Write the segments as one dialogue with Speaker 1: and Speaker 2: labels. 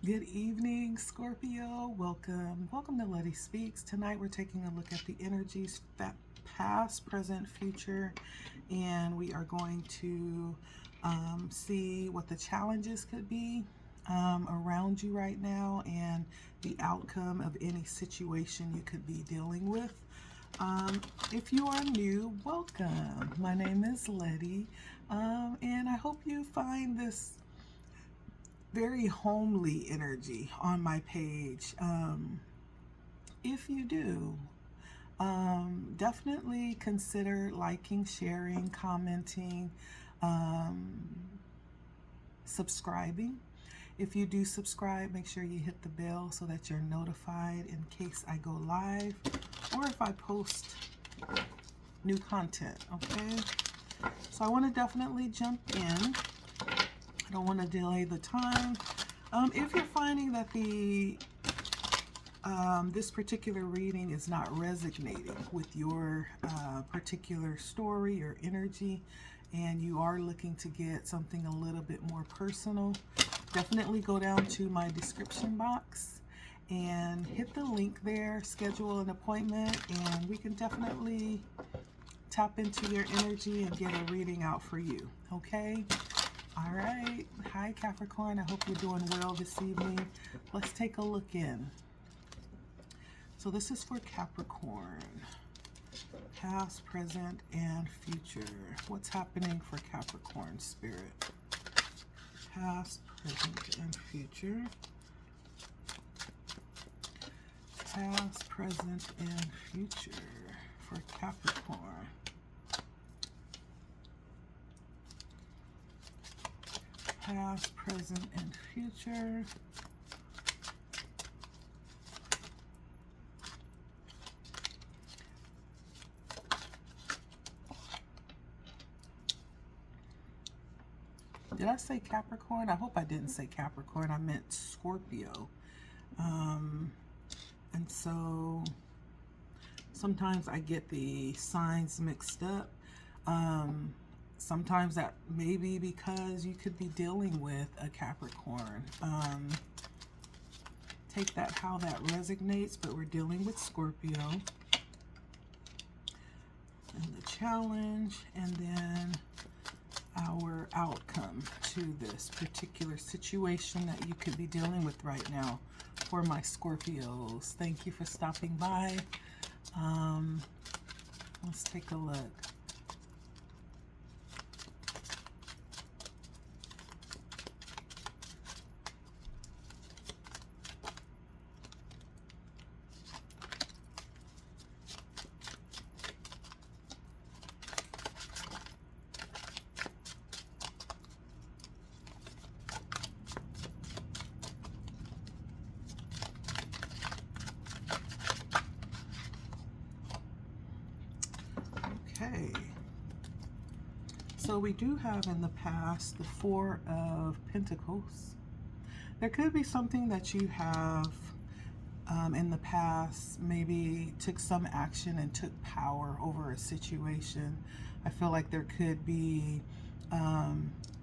Speaker 1: Good evening, Scorpio. Welcome to LettiSpeaks. Tonight we're taking a look at the energies past, present, future, and we are going to see what the challenges could be around you right now and the outcome of any situation you could be dealing with. If you are new, welcome. My name is Letty, and I hope you find this very homely energy on my page. If you do, definitely consider liking, sharing, commenting, subscribing. If you do subscribe, make sure you hit the bell so that you're notified in case I go live or if I post new content, okay? So I want to definitely jump in. I don't want to delay the time. If you're finding that this particular reading is not resonating with your particular story or energy, and you are looking to get something a little bit more personal, definitely go down to my description box and hit the link there, schedule an appointment, and we can definitely tap into your energy and get a reading out for you, okay? All right. Hi, Capricorn. I hope you're doing well this evening. Let's take a look in. So this is for Capricorn. Past, present, and future. What's happening for Capricorn spirit? Past, present, and future. Past, present, and future for Capricorn. Past, present, and future. Did I say Capricorn? I hope I didn't say Capricorn. I meant Scorpio. And so sometimes I get the signs mixed up. Sometimes that may be because you could be dealing with a Capricorn. Take that how that resonates, but we're dealing with Scorpio. And the challenge, and then our outcome to this particular situation that you could be dealing with right now for my Scorpios. Thank you for stopping by. Let's take a look. Okay, so we do have in the past the Four of Pentacles. There could be something that you have in the past, maybe took some action and took power over a situation. I feel like there could be,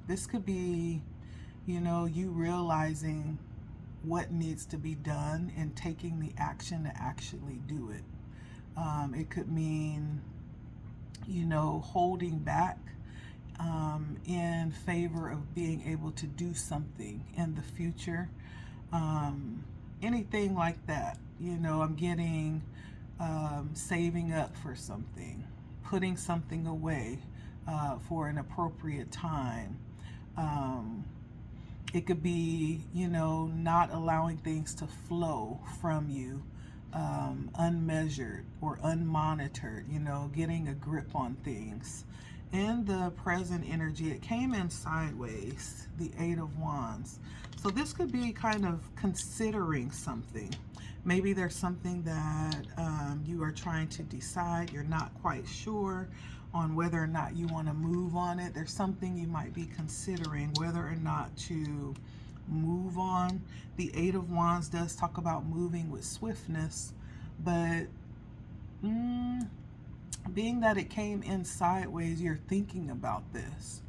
Speaker 1: this could be, you know, you realizing what needs to be done and taking the action to actually do it. It could mean, you know, holding back in favor of being able to do something in the future. Anything like that. You know, I'm getting saving up for something, putting something away for an appropriate time. It could be, you know, not allowing things to flow from you unmeasured or unmonitored, you know, getting a grip on things. In the present energy, it came in sideways, the Eight of Wands. So this could be kind of considering something. Maybe there's something that you are trying to decide. You're not quite sure on whether or not you want to move on it. There's something you might be considering whether or not to move on. The Eight of Wands does talk about moving with swiftness, but being that it came in sideways, you're thinking about this.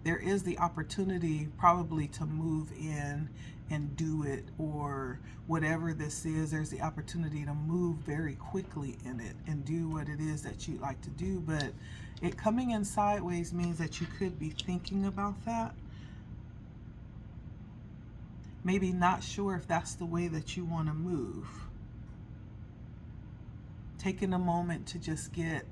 Speaker 1: there is the opportunity probably to move in and do it, or whatever this is, there's the opportunity to move very quickly in it and do what it is that you'd like to do. But it coming in sideways means that you could be thinking about that. Maybe not sure if that's the way that you want to move. Taking a moment to just get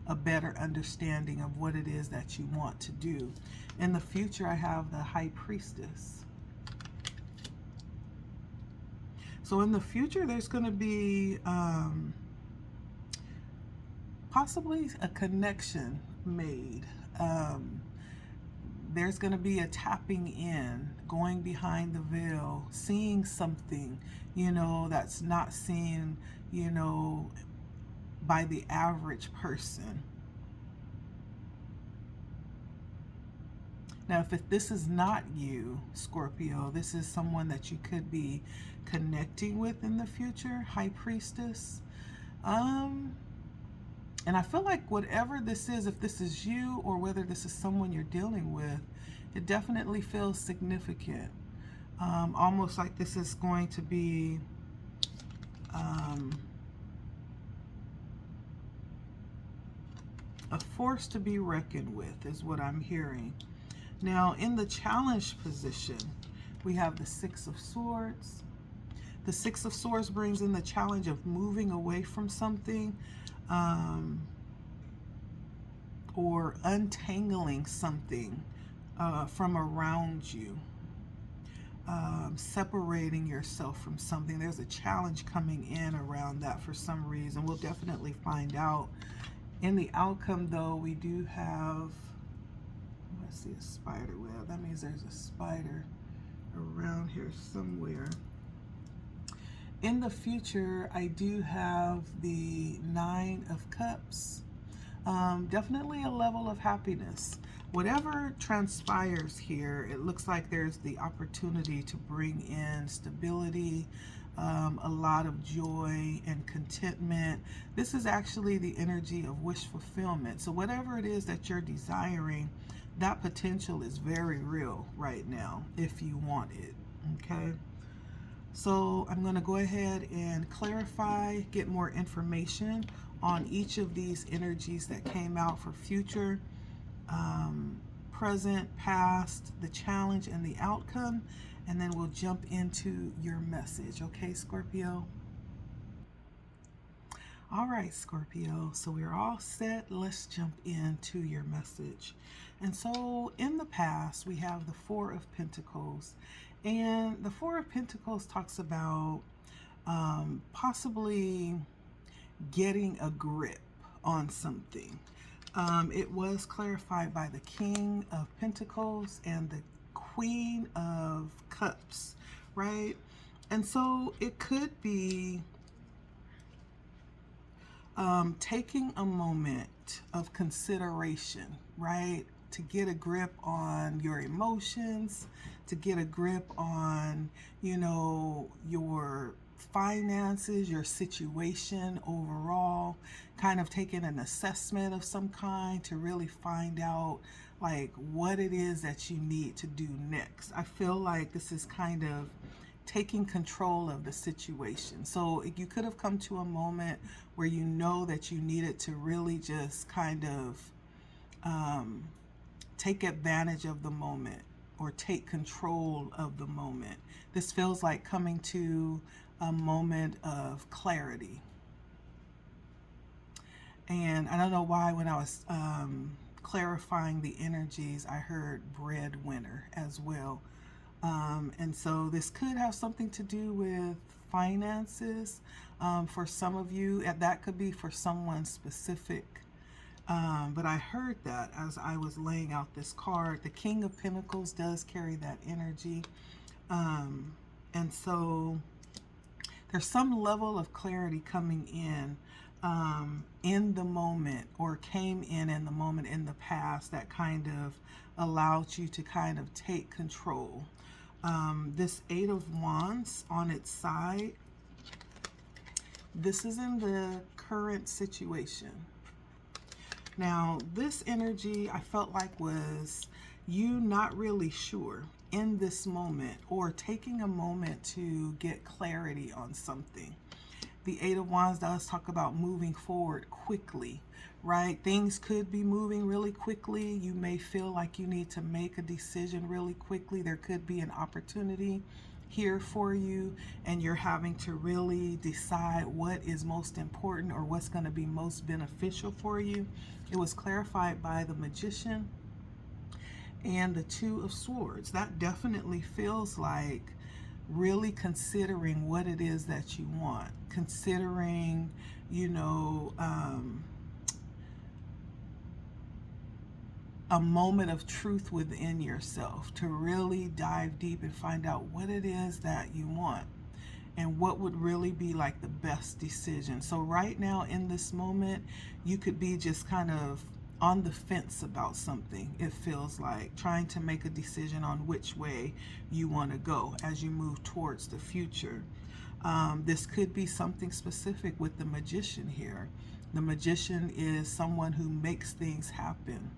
Speaker 1: a better understanding of what it is that you want to do. In the future, I have the High Priestess. So in the future, there's going to be possibly a connection made. There's going to be a tapping in, going behind the veil, seeing something, that's not seen, by the average person. Now, if this is not you, Scorpio, this is someone that you could be connecting with in the future, High Priestess. And I feel like whatever this is, if this is you or whether this is someone you're dealing with, it definitely feels significant. Almost like this is going to be a force to be reckoned with, is what I'm hearing. Now, in the challenge position, we have the Six of Swords. The Six of Swords brings in the challenge of moving away from something, or untangling something from around you, separating yourself from something. There's a challenge coming in around that for some reason. We'll definitely find out. In the outcome, though, we do have, I see a spider web. That means there's a spider around here somewhere. In the future, I do have the Nine of Cups. Definitely a level of happiness. Whatever transpires here, it looks like there's the opportunity to bring in stability, a lot of joy and contentment. This is actually the energy of wish fulfillment. So whatever it is that you're desiring, that potential is very real right now if you want it, okay? So I'm going to go ahead and clarify, get more information on each of these energies that came out for future, present, past, the challenge, and the outcome, and then we'll jump into your message. Okay, Scorpio? All right, Scorpio, so we're all set. Let's jump into your message. And so in the past, we have the Four of Pentacles. And the Four of Pentacles talks about possibly getting a grip on something. It was clarified by the King of Pentacles and the Queen of Cups, right? And so it could be taking a moment of consideration, right? To get a grip on your emotions, to get a grip on, your finances, your situation overall, kind of taking an assessment of some kind to really find out like what it is that you need to do next. I feel like this is kind of taking control of the situation. So you could have come to a moment where you know that you needed to really just kind of take advantage of the moment or take control of the moment. This feels like coming to a moment of clarity. And I don't know why when I was clarifying the energies, I heard breadwinner as well. And so this could have something to do with finances for some of you, and that could be for someone specific. But I heard that as I was laying out this card. The King of Pentacles does carry that energy. And so there's some level of clarity coming in the moment, or came in the moment in the past, that kind of allowed you to kind of take control. This Eight of Wands on its side, this is in the current situation. Now, this energy I felt like was you not really sure in this moment, or taking a moment to get clarity on something. The Eight of Wands does talk about moving forward quickly, right? Things could be moving really quickly. You may feel like you need to make a decision really quickly. There could be an opportunity here for you, and you're having to really decide what is most important or what's going to be most beneficial for you. It was clarified by the Magician and the Two of Swords. That definitely feels like really considering what it is that you want, considering, you know, a moment of truth within yourself to really dive deep and find out what it is that you want and what would really be like the best decision. So right now in this moment, you could be just kind of on the fence about something. It feels like trying to make a decision on which way you want to go as you move towards the future. This could be something specific with the Magician here. The Magician is someone who makes things happen.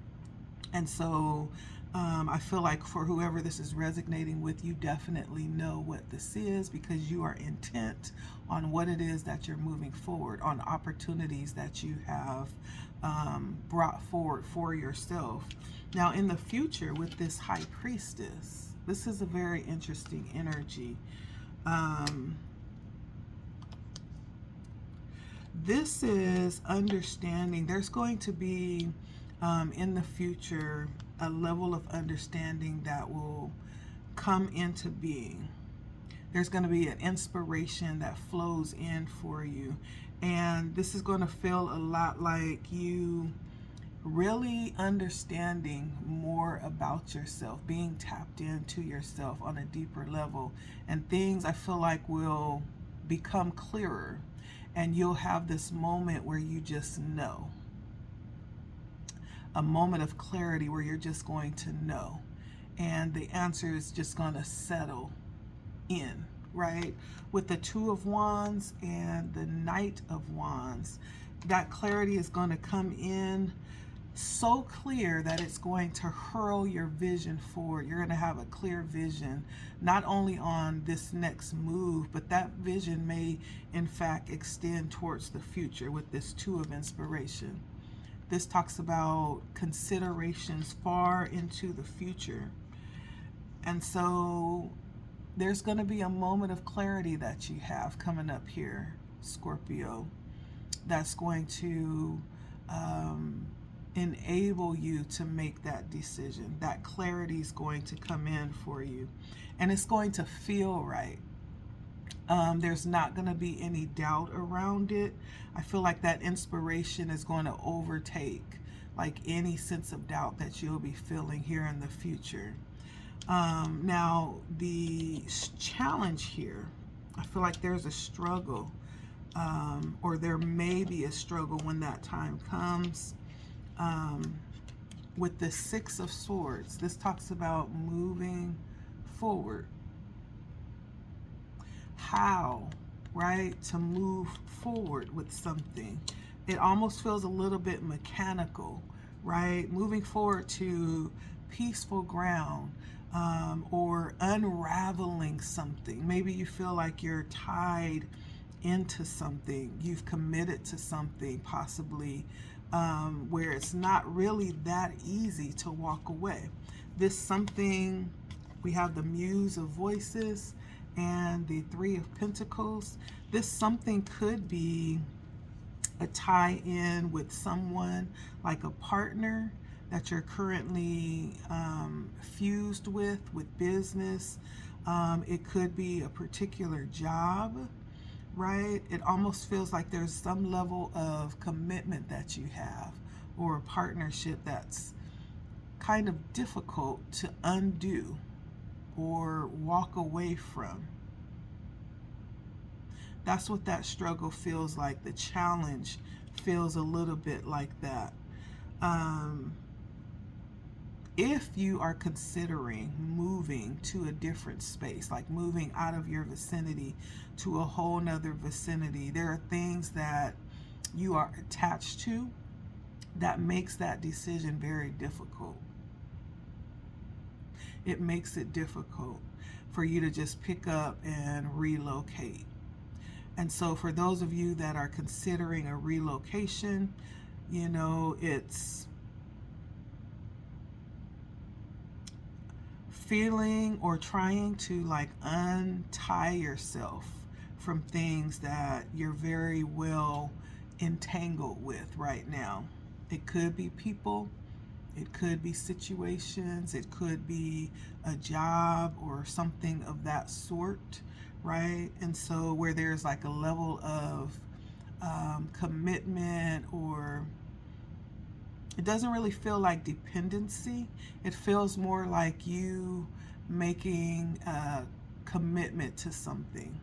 Speaker 1: And so I feel like for whoever this is resonating with, you definitely know what this is, because you are intent on what it is that you're moving forward, on opportunities that you have brought forward for yourself. Now in the future with this High Priestess, this is a very interesting energy. This is understanding. There's going to be in the future a level of understanding that will come into being. There's going to be an inspiration that flows in for you, and this is going to feel a lot like you really understanding more about yourself, being tapped into yourself on a deeper level, and things I feel like will become clearer, and you'll have this moment where you just know. A moment of clarity where you're just going to know, and the answer is just going to settle in, right? With the Two of Wands and the Knight of Wands, that clarity is going to come in so clear that it's going to hurl your vision forward. You're going to have a clear vision, not only on this next move, but that vision may in fact extend towards the future with this Two of Inspiration. This talks about considerations far into the future. And so there's going to be a moment of clarity that you have coming up here, Scorpio, that's going to enable you to make that decision. That clarity is going to come in for you, and it's going to feel right. There's not going to be any doubt around it. I feel like that inspiration is going to overtake like any sense of doubt that you'll be feeling here in the future. Now, the challenge here, I feel like there's a struggle, or there may be a struggle when that time comes. With the Six of Swords, this talks about moving forward. How, right, to move forward with something. It almost feels a little bit mechanical, right? Moving forward to peaceful ground, or unraveling something. Maybe you feel like you're tied into something. You've committed to something, possibly, where it's not really that easy to walk away. This something, we have the Muse of Voices and the Three of Pentacles. This something could be a tie-in with someone, like a partner that you're currently fused with business. It could be a particular job, right? It almost feels like there's some level of commitment that you have, or a partnership that's kind of difficult to undo or walk away from. That's what that struggle feels like. The challenge feels a little bit like that. If you are considering moving to a different space, like moving out of your vicinity to a whole nother vicinity, there are things that you are attached to that makes that decision very difficult. it makes it difficult for you to just pick up and relocate. And so for those of you that are considering a relocation, you know, it's feeling or trying to like untie yourself from things that you're very well entangled with right now. It could be people, it could be situations, it could be a job or something of that sort, right? And so where there's like a level of commitment, or it doesn't really feel like dependency. It feels more like you making a commitment to something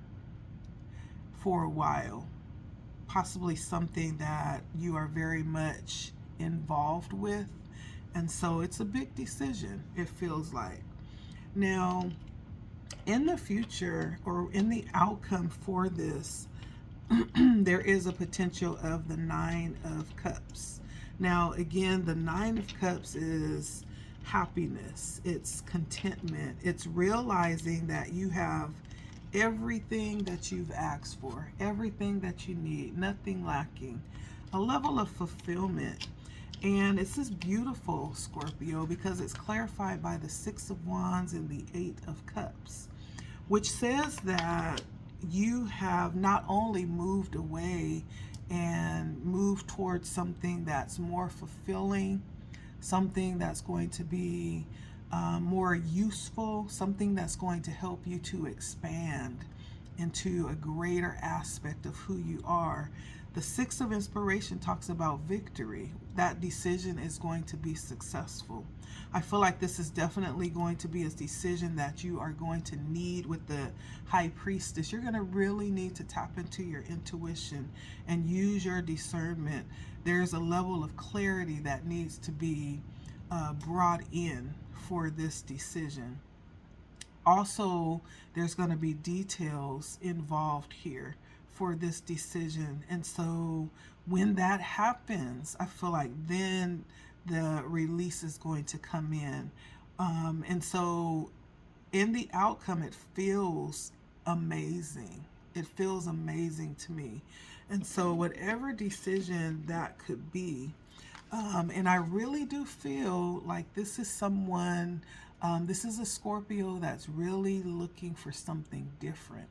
Speaker 1: for a while, possibly something that you are very much involved with. And so it's a big decision, it feels like. Now, in the future, or in the outcome for this, there is a potential of the Nine of Cups. Now, again, the Nine of Cups is happiness, it's contentment, it's realizing that you have everything that you've asked for, everything that you need, nothing lacking, a level of fulfillment. And it's this beautiful, Scorpio, because it's clarified by the Six of Wands and the Eight of Cups, which says that you have not only moved away and moved towards something that's more fulfilling, something that's going to be more useful, something that's going to help you to expand into a greater aspect of who you are. The Six of Inspiration talks about victory. That decision is going to be successful. I feel like this is definitely going to be a decision that you are going to need with the High Priestess. You're going to really need to tap into your intuition and use your discernment. There's a level of clarity that needs to be brought in for this decision. Also, there's going to be details involved here for this decision. And so when that happens, I feel like then the release is going to come in. And so in the outcome, it feels amazing. It feels amazing to me. And so whatever decision that could be, and I really do feel like this is someone, this is a Scorpio that's really looking for something different.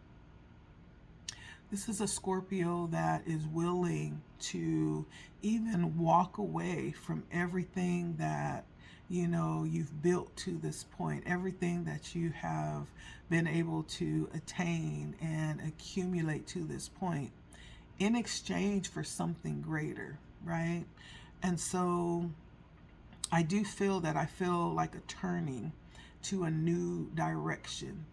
Speaker 1: This is a Scorpio that is willing to even walk away from everything that, you know, you've built to this point, everything that you have been able to attain and accumulate to this point in exchange for something greater, right? And so I do feel that I feel like a turning to a new direction.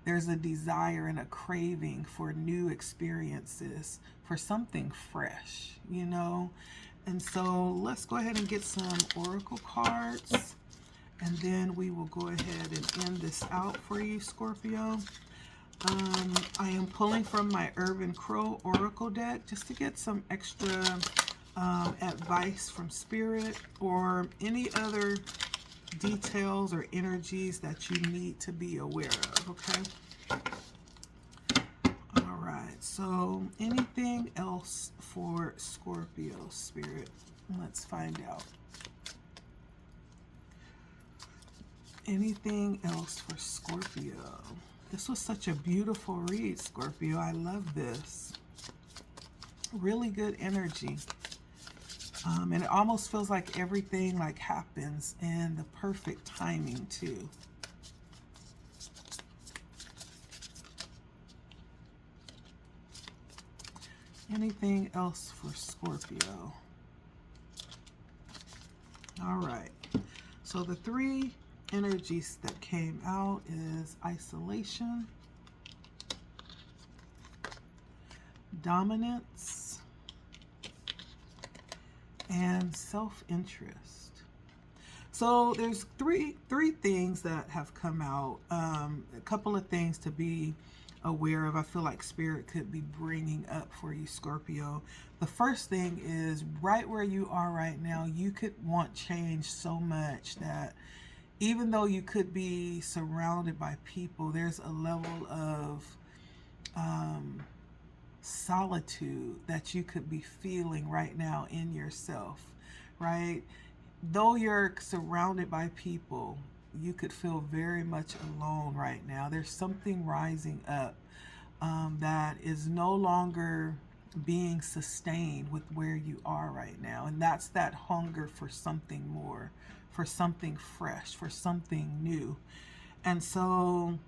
Speaker 1: There's a desire and a craving for new experiences, for something fresh, you know? And so let's go ahead and get some oracle cards, and then we will go ahead and end this out for you, Scorpio. I am pulling from my Urban Crow Oracle deck just to get some extra advice from Spirit, or any other details or energies that you need to be aware of, okay? All right, so anything else for Scorpio, Spirit? Let's find out. Anything else for Scorpio? This was such a beautiful read, Scorpio. I love this. Really good energy. And it almost feels like everything like happens in the perfect timing too. Anything else for Scorpio? All right. So the three energies that came out is isolation, dominance, and self-interest. So there's three things that have come out. A couple of things to be aware of. I feel like Spirit could be bringing up for you, Scorpio. The first thing is right where you are right now. You could want change so much that even though you could be surrounded by people, there's a level of um, solitude that you could be feeling right now in yourself, right? Though you're surrounded by people, you could feel very much alone right now. There's something rising up that is no longer being sustained with where you are right now. And that's that hunger for something more, for something fresh, for something new. And so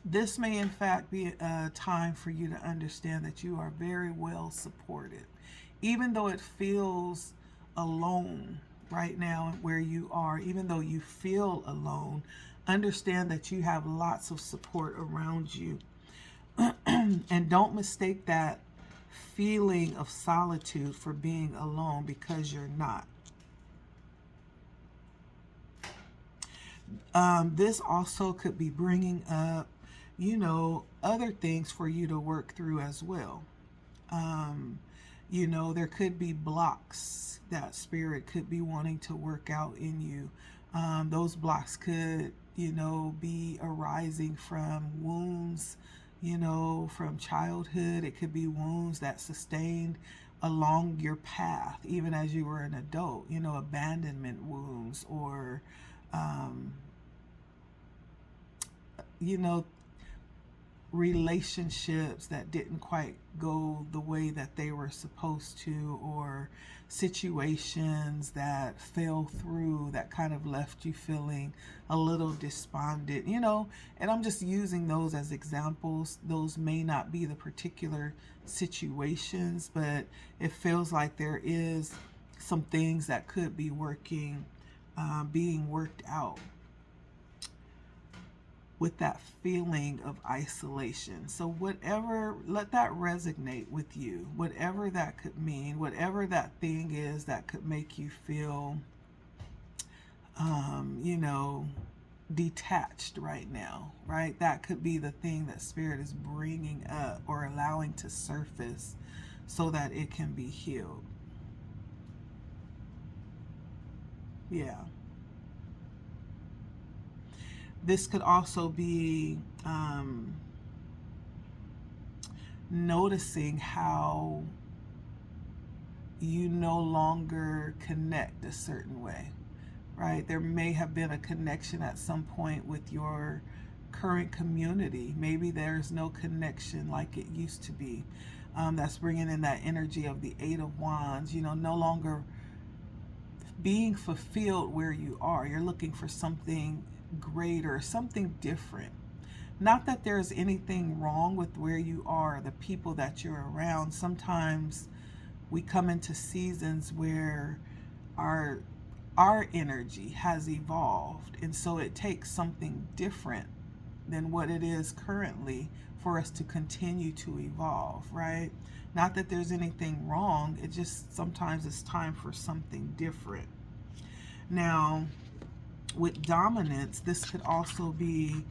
Speaker 1: this may in fact be a time for you to understand that you are very well supported. Even though it feels alone right now where you are, even though you feel alone, understand that you have lots of support around you. And don't mistake that feeling of solitude for being alone, because you're not. This also could be bringing up, other things for you to work through as well. There could be blocks that spirit could be wanting to work out in you. Those blocks could, be arising from wounds, from childhood. It could be wounds that sustained along your path, even as you were an adult, abandonment wounds, or, relationships that didn't quite go the way that they were supposed to, or situations that fell through that kind of left you feeling a little despondent, and I'm just using those as examples. Those may not be the particular situations, but it feels like there is some things that could be being worked out with that feeling of isolation. So whatever, let that resonate with you, whatever that could mean, whatever that thing is that could make you feel, detached right now, right? That could be the thing that spirit is bringing up or allowing to surface so that it can be healed. Yeah. This could also be noticing how you no longer connect a certain way, right? There may have been a connection at some point with your current community. Maybe there's no connection like it used to be. That's bringing in that energy of the Eight of Wands, no longer being fulfilled where you are. You're looking for something greater, something different. Not that there's anything wrong with where you are, the people that you're around. Sometimes we come into seasons where our energy has evolved, and so it takes something different than what it is currently for us to continue to evolve, right? Not that there's anything wrong, it just sometimes it's time for something different. Now, with dominance, this could also be,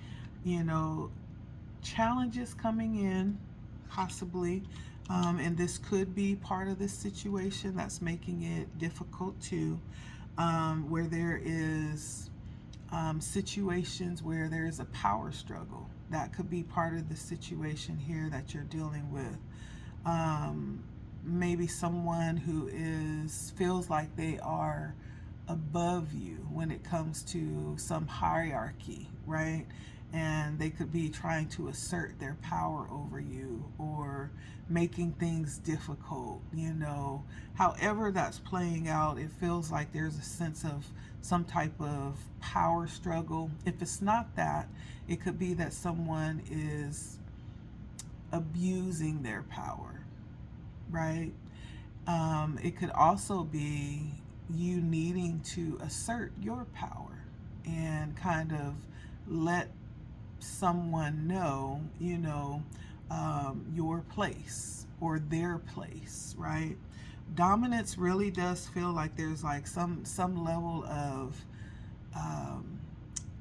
Speaker 1: challenges coming in, possibly, and this could be part of this situation that's making it difficult too, where there is situations where there's a power struggle. That could be part of the situation here that you're dealing with. Maybe someone who feels like they are above you when it comes to some hierarchy, right? And they could be trying to assert their power over you, or making things difficult, However that's playing out, it feels like there's a sense of some type of power struggle. If it's not that, it could be that someone is abusing their power, right? It could also be you needing to assert your power and kind of let someone know, your place or their place, right? Dominance really does feel like there's like some level of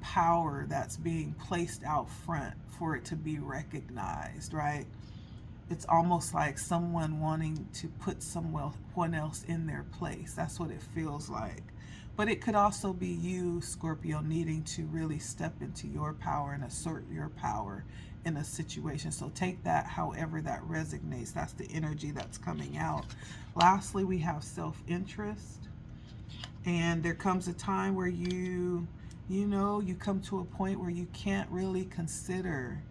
Speaker 1: power that's being placed out front for it to be recognized, right? It's almost like someone wanting to put someone else in their place. That's what it feels like But it could also be you, Scorpio, needing to really step into your power and assert your power in a situation. So take that however that resonates. That's the energy that's coming out. Lastly, we have self-interest. And there comes a time where you come to a point where you can't really consider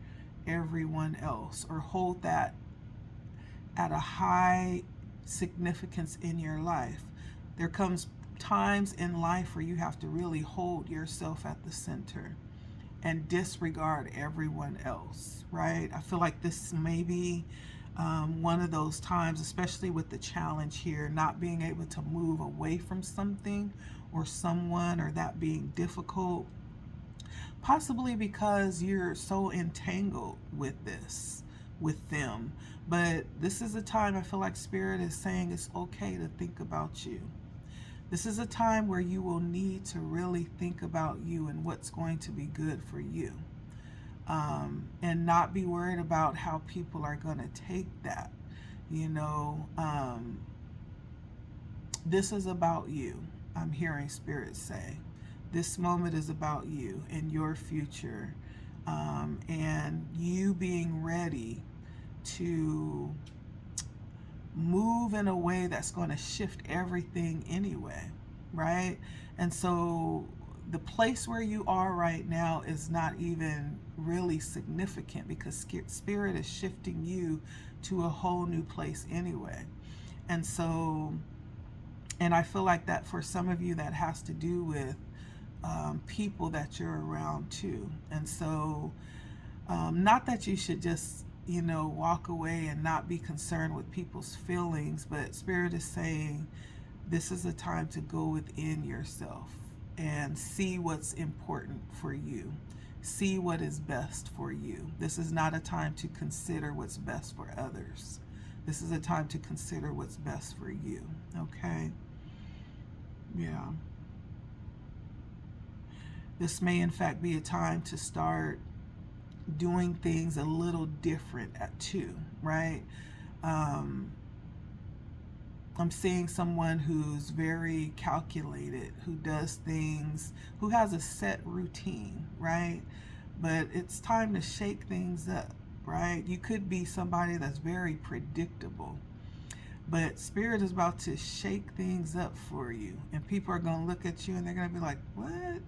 Speaker 1: everyone else or hold that at a high significance in your life. There comes times in life where you have to really hold yourself at the center and disregard everyone else, right? I feel like this may be one of those times, especially with the challenge here, not being able to move away from something or someone, or that being difficult, possibly because you're so entangled with them. But this is a time I feel like Spirit is saying it's okay to think about you. This is a time where you will need to really think about you and what's going to be good for you. And not be worried about how people are going to take that. This is about you. I'm hearing Spirit say. This moment is about you and your future. And you being ready to move in a way that's going to shift everything anyway, right? And so the place where you are right now is not even really significant, because Spirit is shifting you to a whole new place anyway. And so, and I feel like that for some of you that has to do with people that you're around too. And so not that you should just walk away and not be concerned with people's feelings, but Spirit is saying this is a time to go within yourself and see what's important for you. See what is best for you. This is not a time to consider what's best for others. This is a time to consider what's best for you, okay? Yeah. This may in fact be a time to start doing things a little different too, right? I'm seeing someone who's very calculated, who does things, who has a set routine, right? But it's time to shake things up, right? You could be somebody that's very predictable, but Spirit is about to shake things up for you. And people are going to look at you and they're going to be like, what?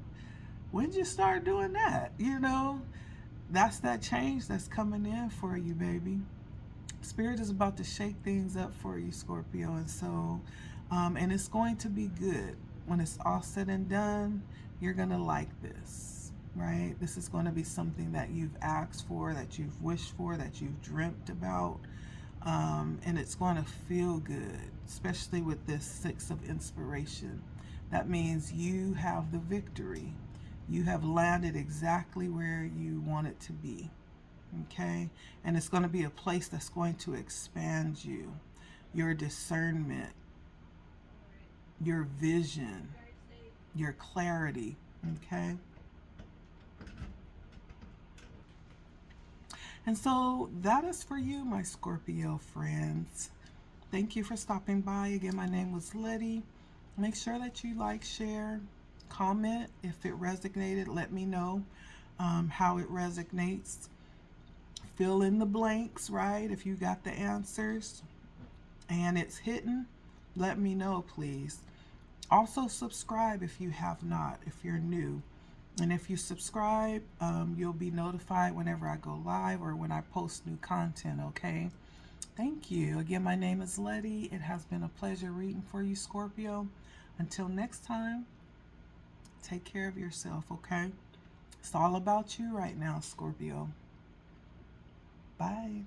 Speaker 1: When'd you start doing that? That's that change that's coming in for you, baby. Spirit is about to shake things up for you, Scorpio. And so, and it's going to be good. When it's all said and done, you're going to like this, right? This is going to be something that you've asked for, that you've wished for, that you've dreamt about. And it's going to feel good, especially with this 6 of inspiration. That means you have the victory. You have landed exactly where you want it to be. Okay? And it's going to be a place that's going to expand you, your discernment, your vision, your clarity. Okay? And so that is for you, my Scorpio friends. Thank you for stopping by. Again, my name was Letty. Make sure that you like, share, comment if it resonated. Let me know how it resonates. Fill in the blanks, right? If you got the answers and it's hitting, let me know, please. Also subscribe if you have not, if you're new. And if you subscribe, you'll be notified whenever I go live or when I post new content, okay? Thank you. Again, my name is Letty. It has been a pleasure reading for you, Scorpio. Until next time, take care of yourself, okay? It's all about you right now, Scorpio. Bye.